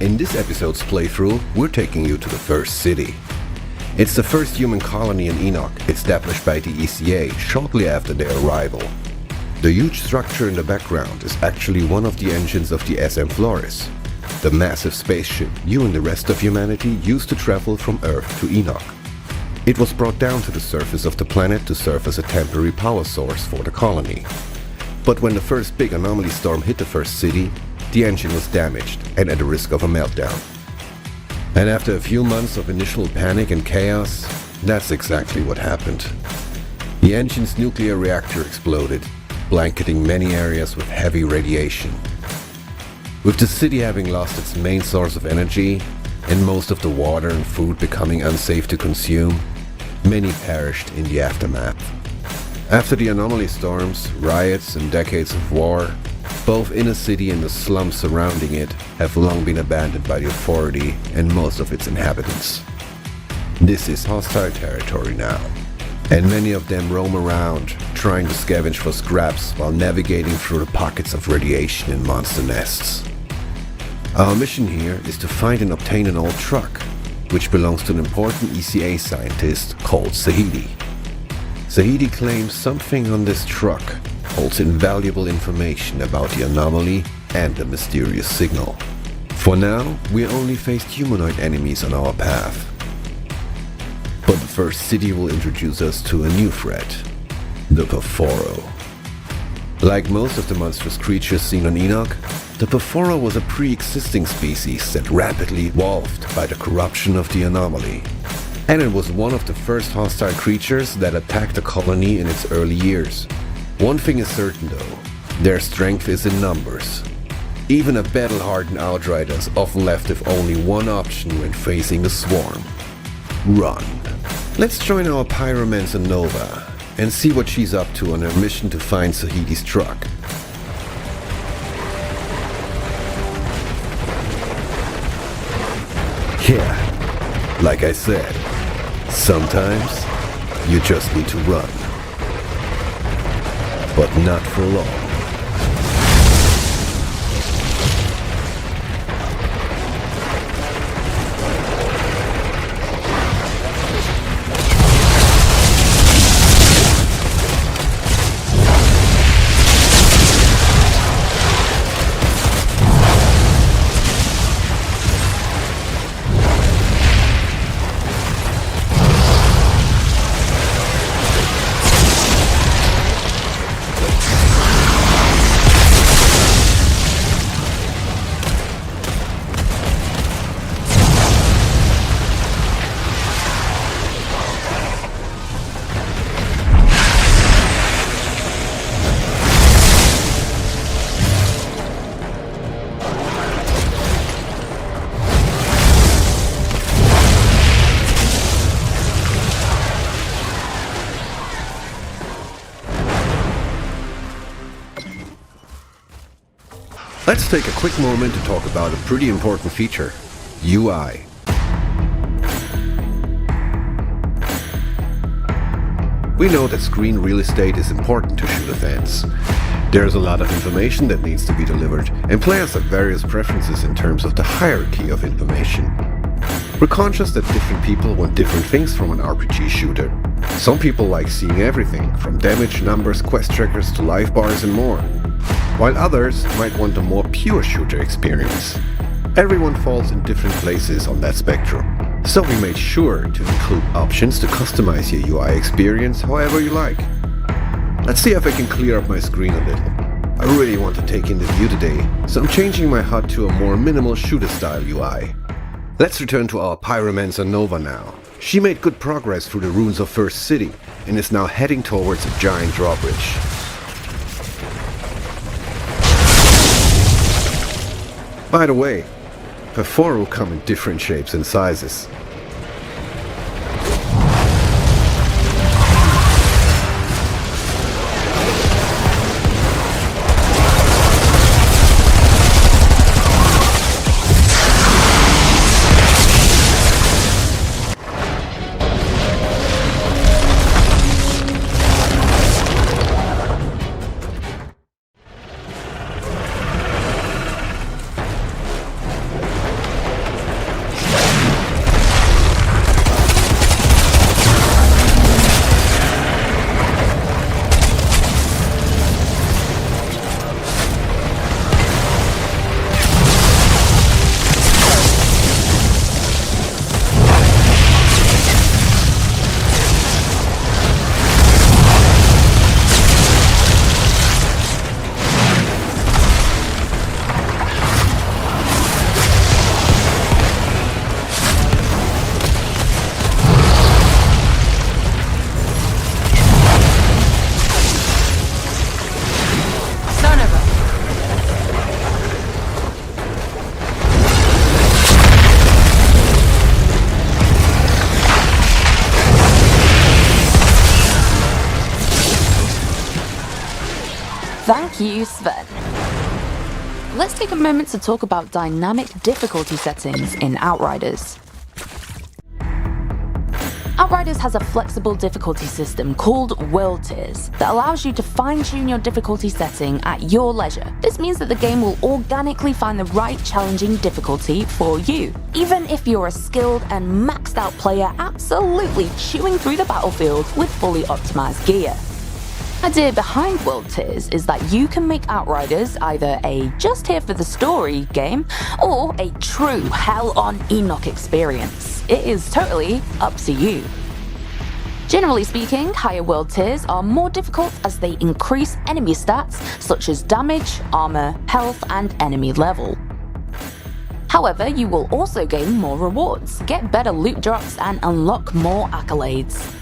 In this episode's playthrough, we're taking you to the first city. It's the first human colony in Enoch, established by the ECA shortly after their arrival. The huge structure in the background is actually one of the engines of the SM Flores, the massive spaceship you and the rest of humanity used to travel from Earth to Enoch. It was brought down to the surface of the planet to serve as a temporary power source for the colony. But when the first big anomaly storm hit the first city, the engine was damaged and at the risk of a meltdown. And after a few months of initial panic and chaos, that's exactly what happened. The engine's nuclear reactor exploded, blanketing many areas with heavy radiation. With the city having lost its main source of energy, and most of the water and food becoming unsafe to consume, many perished in the aftermath. After the anomaly storms, riots, and decades of war, both inner city and the slums surrounding it have long been abandoned by the authority and most of its inhabitants. This is hostile territory now, and many of them roam around, trying to scavenge for scraps while navigating through the pockets of radiation and monster nests. Our mission here is to find and obtain an old truck, which belongs to an important ECA scientist called Zahidi. Zahidi claims something on this truck holds invaluable information about the anomaly and the mysterious signal. For now, we only faced humanoid enemies on our path. But the first city will introduce us to a new threat, the Perforo. Like most of the monstrous creatures seen on Enoch, the Perforo was a pre-existing species that rapidly evolved by the corruption of the anomaly. And it was one of the first hostile creatures that attacked the colony in its early years. One thing is certain though, their strength is in numbers. Even a battle-hardened Outriders often left with only one option when facing a swarm: run. Let's join our pyromancer Nova and see what she's up to on her mission to find Zahidi's truck. Yeah, like I said, sometimes you just need to run. But not for long. Let's take a quick moment to talk about a pretty important feature: UI. We know that screen real estate is important to shooter fans. There's a lot of information that needs to be delivered, and players have various preferences in terms of the hierarchy of information. We're conscious that different people want different things from an RPG shooter. Some people like seeing everything, from damage, numbers, quest trackers to life bars and more, while others might want a more pure shooter experience. Everyone falls in different places on that spectrum, so we made sure to include options to customize your UI experience however you like. Let's see if I can clear up my screen a little. I really want to take in the view today, so I'm changing my HUD to a more minimal shooter style UI. Let's return to our pyromancer Nova now. She made good progress through the ruins of First City and is now heading towards a giant drawbridge. By the way, Perforo come in different shapes and sizes. Thank you, Sven. Let's take a moment to talk about dynamic difficulty settings in Outriders. Outriders has a flexible difficulty system called world tiers that allows you to fine-tune your difficulty setting at your leisure. This means that the game will organically find the right challenging difficulty for you, even if you're a skilled and maxed out player absolutely chewing through the battlefield with fully optimized gear. The idea behind world tiers is that you can make Outriders either a just here for the story game or a true hell on Enoch experience. It is totally up to you. Generally speaking, higher world tiers are more difficult as they increase enemy stats such as damage, armor, health, and enemy level. However, you will also gain more rewards, get better loot drops, and unlock more accolades.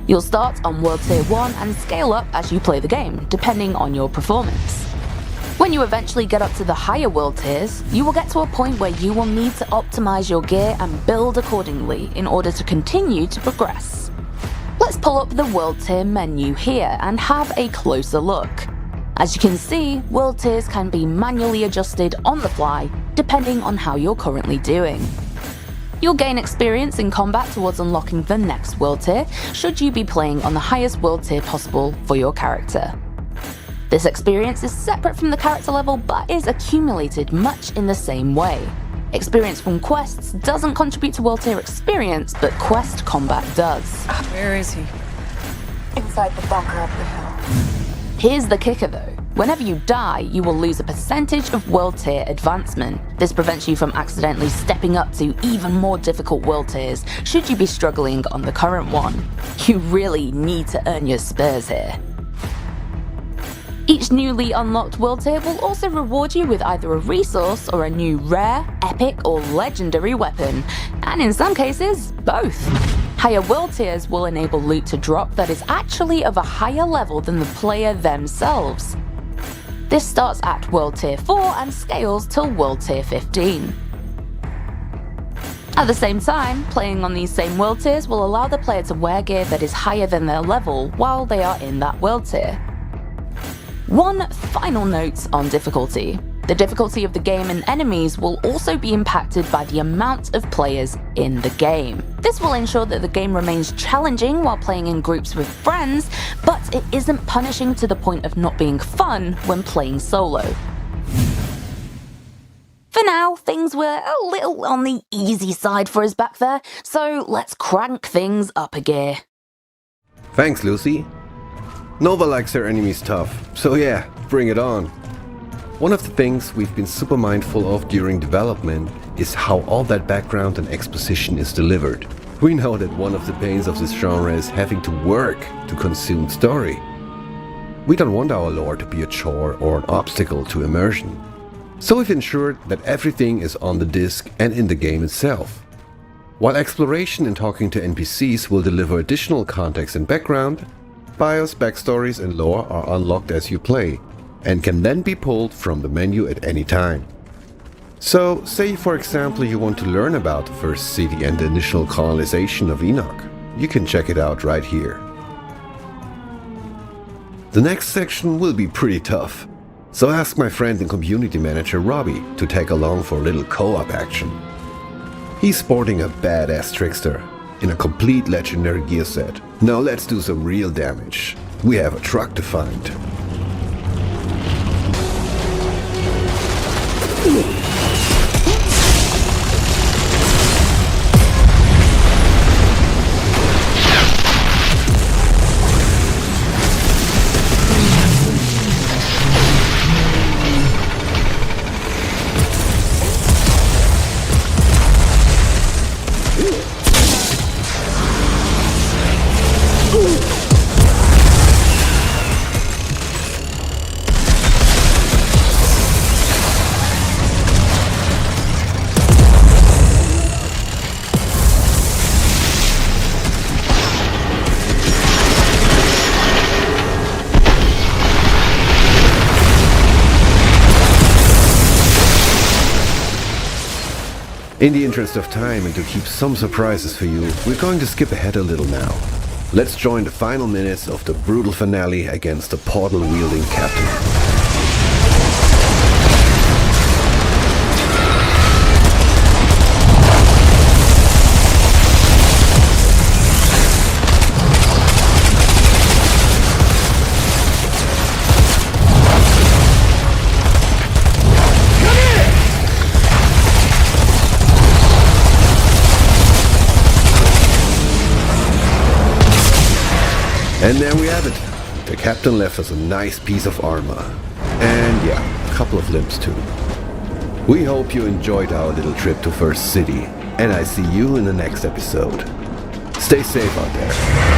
You'll start on World Tier 1 and scale up as you play the game, depending on your performance. When you eventually get up to the higher world tiers, you will get to a point where you will need to optimize your gear and build accordingly in order to continue to progress. Let's pull up the world tier menu here and have a closer look. As you can see, world tiers can be manually adjusted on the fly, depending on how you're currently doing. You'll gain experience in combat towards unlocking the next world tier, should you be playing on the highest world tier possible for your character. This experience is separate from the character level but is accumulated much in the same way. Experience from quests doesn't contribute to world tier experience, but quest combat does. Where is he? Inside the bunker up the hill. Here's the kicker though. Whenever you die, you will lose a percentage of world tier advancement. This prevents you from accidentally stepping up to even more difficult world tiers should you be struggling on the current one. You really need to earn your spurs here. Each newly unlocked world tier will also reward you with either a resource or a new rare, epic, or legendary weapon, and in some cases, both. Higher world tiers will enable loot to drop that is actually of a higher level than the player themselves. This starts at World Tier 4 and scales till World Tier 15. At the same time, playing on these same world tiers will allow the player to wear gear that is higher than their level while they are in that world tier. One final note on difficulty. The difficulty of the game and enemies will also be impacted by the amount of players in the game. This will ensure that the game remains challenging while playing in groups with friends, but it isn't punishing to the point of not being fun when playing solo. For now, things were a little on the easy side for us back there, so let's crank things up a gear. Thanks, Lucy. Nova likes her enemies tough, so yeah, bring it on. One of the things we've been super mindful of during development is how all that background and exposition is delivered. We know that one of the pains of this genre is having to work to consume story. We don't want our lore to be a chore or an obstacle to immersion. So we've ensured that everything is on the disc and in the game itself. While exploration and talking to NPCs will deliver additional context and background, bios, backstories and lore are unlocked as you play, and can then be pulled from the menu at any time. So, say for example you want to learn about the first city and the initial colonization of Enoch. You can check it out right here. The next section will be pretty tough, so ask my friend and community manager Robbie to tag along for a little co-op action. He's sporting a badass trickster in a complete legendary gear set. Now let's do some real damage. We have a truck to find. In the interest of time and to keep some surprises for you, we're going to skip ahead a little now. Let's join the final minutes of the brutal finale against the portal-wielding captain. captain left us a nice piece of armor. And yeah, a couple of limbs too. We hope you enjoyed our little trip to First City, and I see you in the next episode. Stay safe out there.